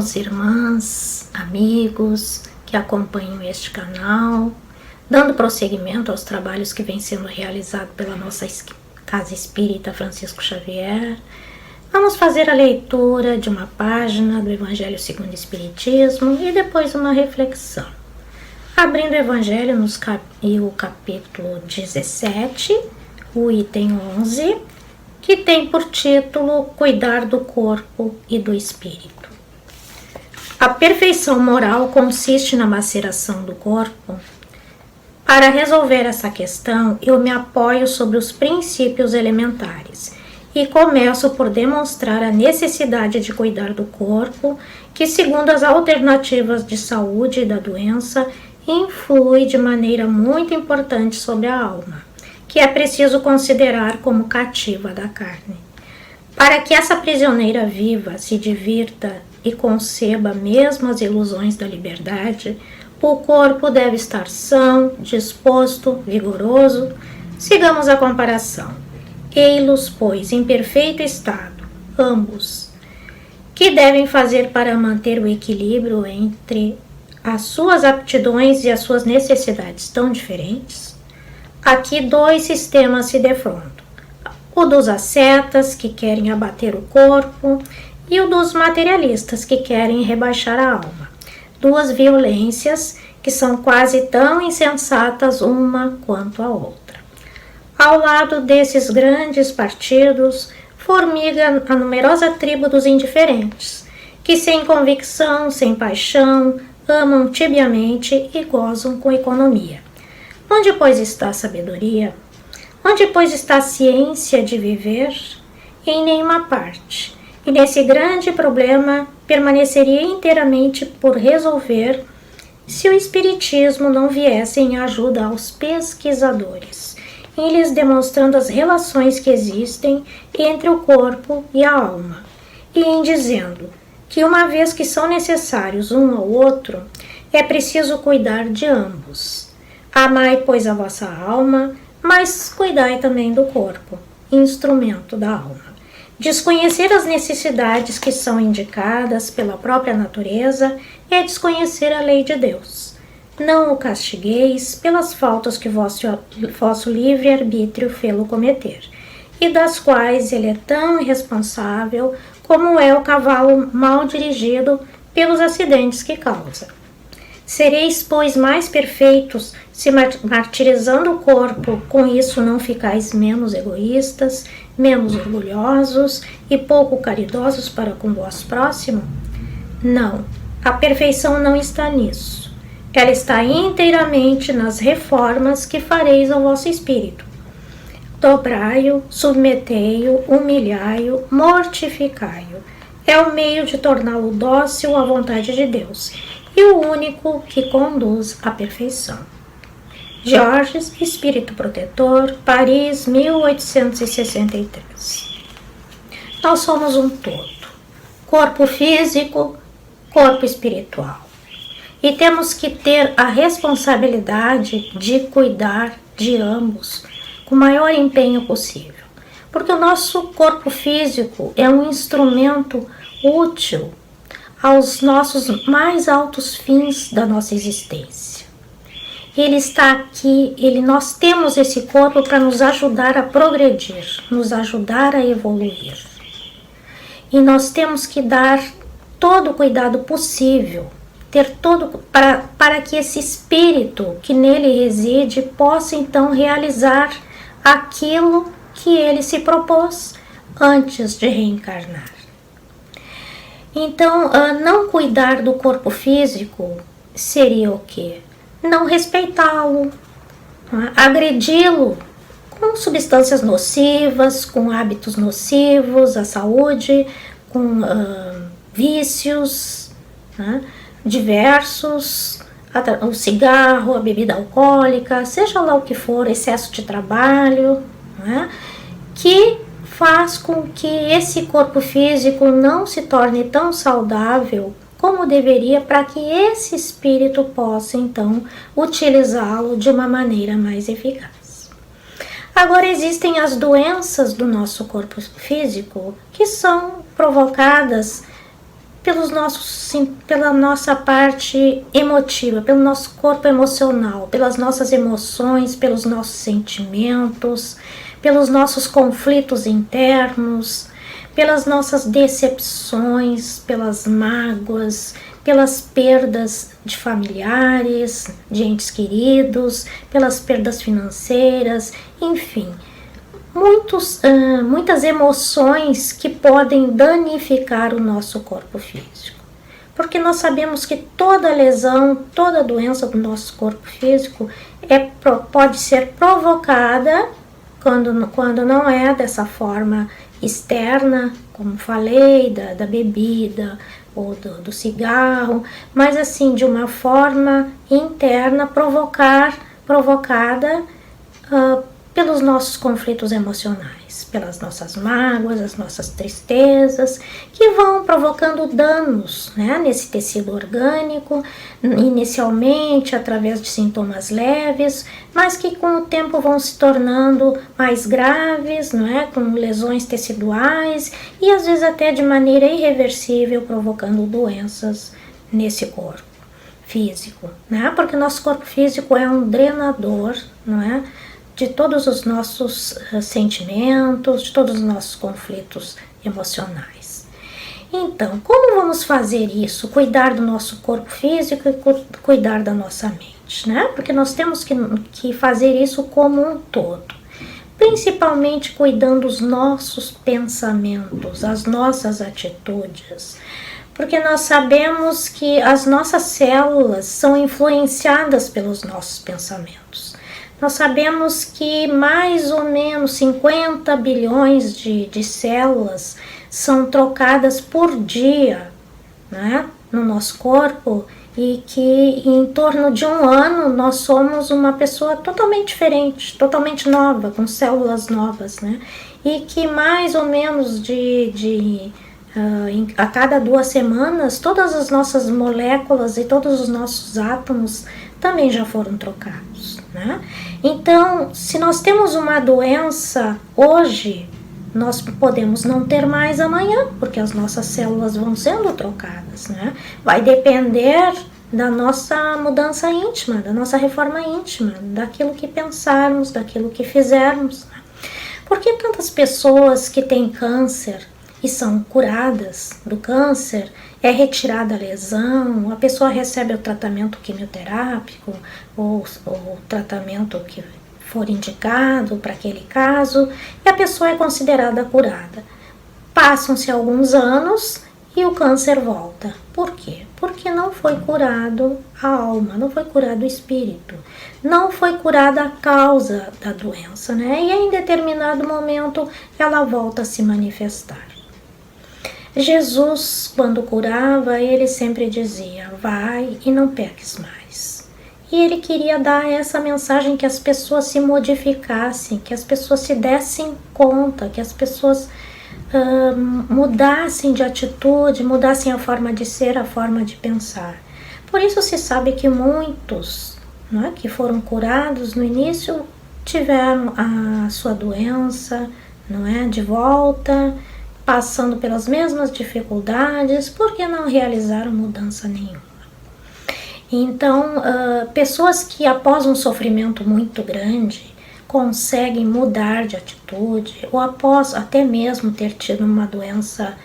irmãos, irmãs, amigos que acompanham este canal, dando prosseguimento aos trabalhos que vêm sendo realizados pela nossa Casa Espírita Francisco Xavier. Vamos fazer a leitura de uma página do Evangelho segundo o Espiritismo e depois uma reflexão. Abrindo o Evangelho o capítulo 17, o item 11, que tem por título Cuidar do Corpo e do Espírito. A perfeição moral consiste na maceração do corpo. Para resolver essa questão, eu me apoio sobre os princípios elementares e começo por demonstrar a necessidade de cuidar do corpo, que, segundo as alternativas de saúde e da doença, influi de maneira muito importante sobre a alma, que é preciso considerar como cativa da carne. Para que essa prisioneira viva, se divirta e conceba mesmo as ilusões da liberdade, o corpo deve estar são, disposto, vigoroso. Sigamos a comparação. Ei-los, pois, em perfeito estado, ambos. Que devem fazer para manter o equilíbrio entre as suas aptidões e as suas necessidades tão diferentes? Aqui dois sistemas se defrontam. O dos ascetas, que querem abater o corpo, e o dos materialistas, que querem rebaixar a alma. Duas violências que são quase tão insensatas uma quanto a outra. Ao lado desses grandes partidos, formiga a numerosa tribo dos indiferentes, que sem convicção, sem paixão, amam tibiamente e gozam com economia. Onde, pois, está a sabedoria? Onde, pois, está a ciência de viver? Em nenhuma parte. E nesse grande problema permaneceria inteiramente por resolver se o Espiritismo não viesse em ajuda aos pesquisadores, em lhes demonstrando as relações que existem entre o corpo e a alma, e em dizendo que, uma vez que são necessários um ao outro, é preciso cuidar de ambos. Amai, pois, a vossa alma, mas cuidai também do corpo, instrumento da alma. Desconhecer as necessidades que são indicadas pela própria natureza é desconhecer a lei de Deus. Não o castigueis pelas faltas que vosso livre-arbítrio fê-lo cometer, e das quais ele é tão irresponsável como é o cavalo mal dirigido pelos acidentes que causa. Sereis, pois, mais perfeitos se martirizando o corpo, com isso não ficais menos egoístas, menos orgulhosos e pouco caridosos para com o vosso próximo? Não, a perfeição não está nisso. Ela está inteiramente nas reformas que fareis ao vosso espírito. Dobrai-o, submetei-o, humilhai-o, mortificai-o. É o meio de torná-lo dócil à vontade de Deus e o único que conduz à perfeição. Georges, Espírito Protetor, Paris, 1863. Nós somos um todo, corpo físico, corpo espiritual. E temos que ter a responsabilidade de cuidar de ambos com o maior empenho possível. Porque o nosso corpo físico é um instrumento útil aos nossos mais altos fins da nossa existência. Ele está aqui, nós temos esse corpo para nos ajudar a progredir, nos ajudar a evoluir. E nós temos que dar todo o cuidado possível, ter todo para que esse espírito que nele reside possa então realizar aquilo que ele se propôs antes de reencarnar. Então, não cuidar do corpo físico seria o quê? Não respeitá-lo, agredi-lo com substâncias nocivas, com hábitos nocivos à saúde, com vícios diversos, o cigarro, a bebida alcoólica, seja lá o que for, excesso de trabalho, que faz com que esse corpo físico não se torne tão saudável como deveria, para que esse espírito possa então utilizá-lo de uma maneira mais eficaz. Agora, existem as doenças do nosso corpo físico que são provocadas pela nossa parte emotiva, pelo nosso corpo emocional, pelas nossas emoções, pelos nossos sentimentos, pelos nossos conflitos internos, pelas nossas decepções, pelas mágoas, pelas perdas de familiares, de entes queridos, pelas perdas financeiras, enfim, muitas emoções que podem danificar o nosso corpo físico. Porque nós sabemos que toda lesão, toda doença do nosso corpo físico pode ser provocada quando não é dessa forma externa, como falei, da bebida ou do cigarro, mas assim, de uma forma interna, provocada pelos nossos conflitos emocionais, pelas nossas mágoas, as nossas tristezas, que vão provocando danos, né, nesse tecido orgânico, inicialmente através de sintomas leves, mas que com o tempo vão se tornando mais graves, não é, com lesões teciduais e às vezes até de maneira irreversível, provocando doenças nesse corpo físico, né, porque nosso corpo físico é um drenador, não é, de todos os nossos sentimentos, de todos os nossos conflitos emocionais. Então, como vamos fazer isso? Cuidar do nosso corpo físico e cuidar da nossa mente, né? Porque nós temos que fazer isso como um todo. Principalmente cuidando dos nossos pensamentos, as nossas atitudes. Porque nós sabemos que as nossas células são influenciadas pelos nossos pensamentos. Nós sabemos que mais ou menos 50 bilhões de células são trocadas por dia, né, no nosso corpo, e que em torno de um ano nós somos uma pessoa totalmente diferente, totalmente nova, com células novas, né, e que mais ou menos a cada 2 semanas todas as nossas moléculas e todos os nossos átomos também já foram trocados, né? Então, se nós temos uma doença hoje, nós podemos não ter mais amanhã, porque as nossas células vão sendo trocadas, né? Vai depender da nossa mudança íntima, da nossa reforma íntima, daquilo que pensarmos, daquilo que fizermos. Por que tantas pessoas que têm câncer e são curadas do câncer, é retirada a lesão, a pessoa recebe o tratamento quimioterápico ou o tratamento que for indicado para aquele caso, e a pessoa é considerada curada. Passam-se alguns anos e o câncer volta. Por quê? Porque não foi curado a alma, não foi curado o espírito, não foi curada a causa da doença, né? E em determinado momento ela volta a se manifestar. Jesus, quando curava, ele sempre dizia, vai e não peques mais. E ele queria dar essa mensagem que as pessoas se modificassem, que as pessoas se dessem conta, que as pessoas mudassem de atitude, mudassem a forma de ser, a forma de pensar. Por isso se sabe que muitos, não é, que foram curados no início tiveram a sua doença, não é, de volta, passando pelas mesmas dificuldades, porque não realizaram mudança nenhuma. Então, pessoas que após um sofrimento muito grande conseguem mudar de atitude, ou após até mesmo ter tido uma doença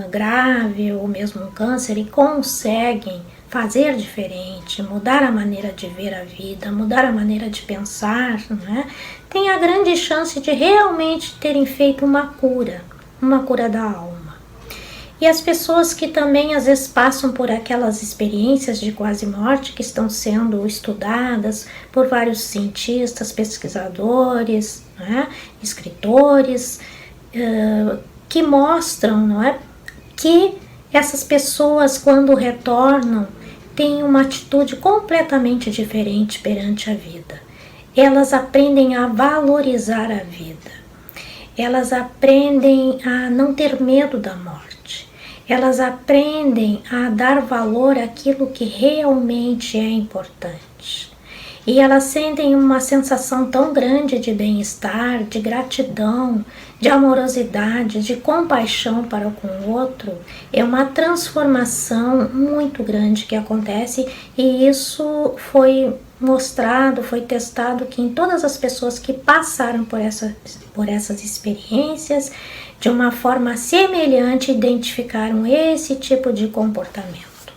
grave, ou mesmo um câncer, e conseguem fazer diferente, mudar a maneira de ver a vida, mudar a maneira de pensar, né? Tem a grande chance de realmente terem feito uma cura da alma. E as pessoas que também às vezes passam por aquelas experiências de quase morte que estão sendo estudadas por vários cientistas, pesquisadores, né, escritores, que mostram, não é, que essas pessoas quando retornam têm uma atitude completamente diferente perante a vida. Elas aprendem a valorizar a vida. Elas aprendem a não ter medo da morte. Elas aprendem a dar valor àquilo que realmente é importante. E elas sentem uma sensação tão grande de bem-estar, de gratidão, de amorosidade, de compaixão para com o outro, é uma transformação muito grande que acontece, e isso foi mostrado, foi testado, que em todas as pessoas que passaram por essas experiências, de uma forma semelhante, identificaram esse tipo de comportamento.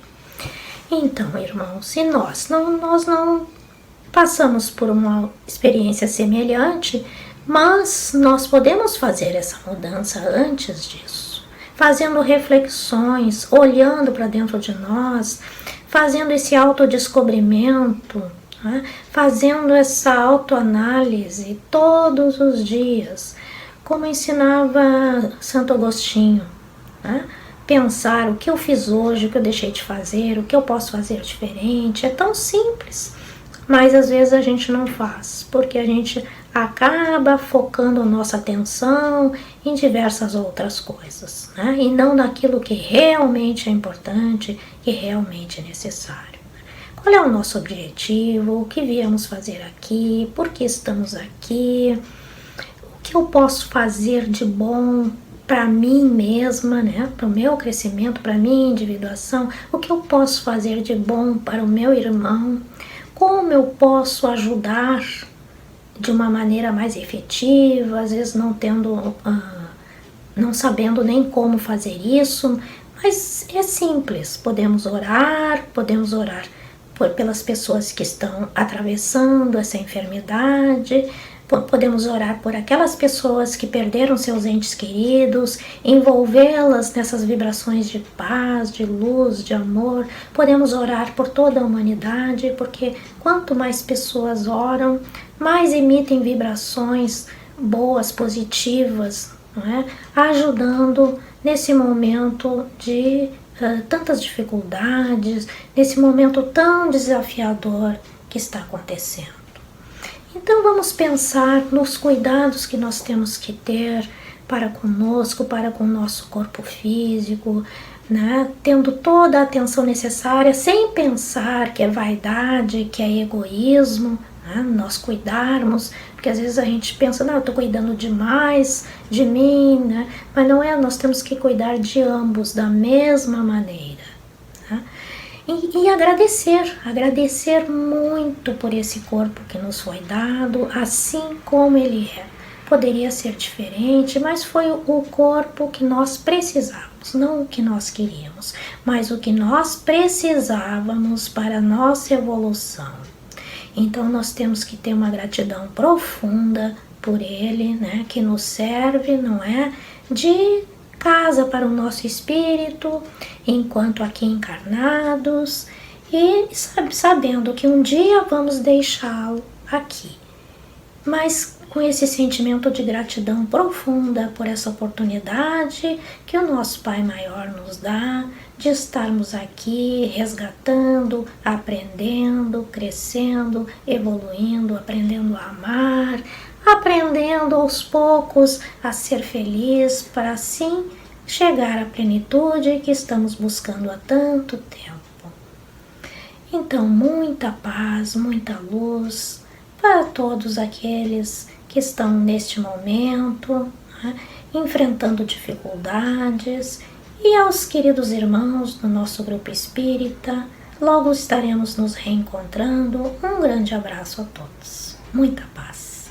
Então, irmãos, se nós não passamos por uma experiência semelhante, mas nós podemos fazer essa mudança antes disso, fazendo reflexões, olhando para dentro de nós, fazendo esse autodescobrimento, né? Fazendo essa autoanálise todos os dias, como ensinava Santo Agostinho, né? Pensar o que eu fiz hoje, o que eu deixei de fazer, o que eu posso fazer diferente. É tão simples, mas às vezes a gente não faz, porque a gente acaba focando a nossa atenção em diversas outras coisas, né? E não naquilo que realmente é importante, que realmente é necessário. Qual é o nosso objetivo? O que viemos fazer aqui? Por que estamos aqui? O que eu posso fazer de bom para mim mesma, né? Para o meu crescimento, para a minha individuação? O que eu posso fazer de bom para o meu irmão? Como eu posso ajudar de uma maneira mais efetiva, às vezes não sabendo nem como fazer isso, mas é simples. Podemos orar pelas pessoas que estão atravessando essa enfermidade, podemos orar por aquelas pessoas que perderam seus entes queridos, envolvê-las nessas vibrações de paz, de luz, de amor. Podemos orar por toda a humanidade, porque quanto mais pessoas oram, mais emitem vibrações boas, positivas, não é? Ajudando nesse momento de tantas dificuldades, nesse momento tão desafiador que está acontecendo. Então vamos pensar nos cuidados que nós temos que ter para conosco, para com o nosso corpo físico, né? Tendo toda a atenção necessária, sem pensar que é vaidade, que é egoísmo, né? Nós cuidarmos, porque às vezes a gente pensa, não, eu estou cuidando demais de mim, né? Mas não é, nós temos que cuidar de ambos da mesma maneira, né? E agradecer muito por esse corpo que nos foi dado, assim como ele é. Poderia ser diferente, mas foi o corpo que nós precisávamos, não o que nós queríamos, mas o que nós precisávamos para a nossa evolução. Então nós temos que ter uma gratidão profunda por ele, né, que nos serve, não é, de casa para o nosso espírito, enquanto aqui encarnados, e sabendo que um dia vamos deixá-lo aqui. Mas com esse sentimento de gratidão profunda por essa oportunidade que o nosso Pai Maior nos dá, de estarmos aqui resgatando, aprendendo, crescendo, evoluindo, aprendendo a amar, aprendendo aos poucos a ser feliz, para assim chegar à plenitude que estamos buscando há tanto tempo. Então, muita paz, muita luz para todos aqueles que estão neste momento, né, enfrentando dificuldades, e aos queridos irmãos do nosso grupo espírita. Logo estaremos nos reencontrando. Um grande abraço a todos. Muita paz.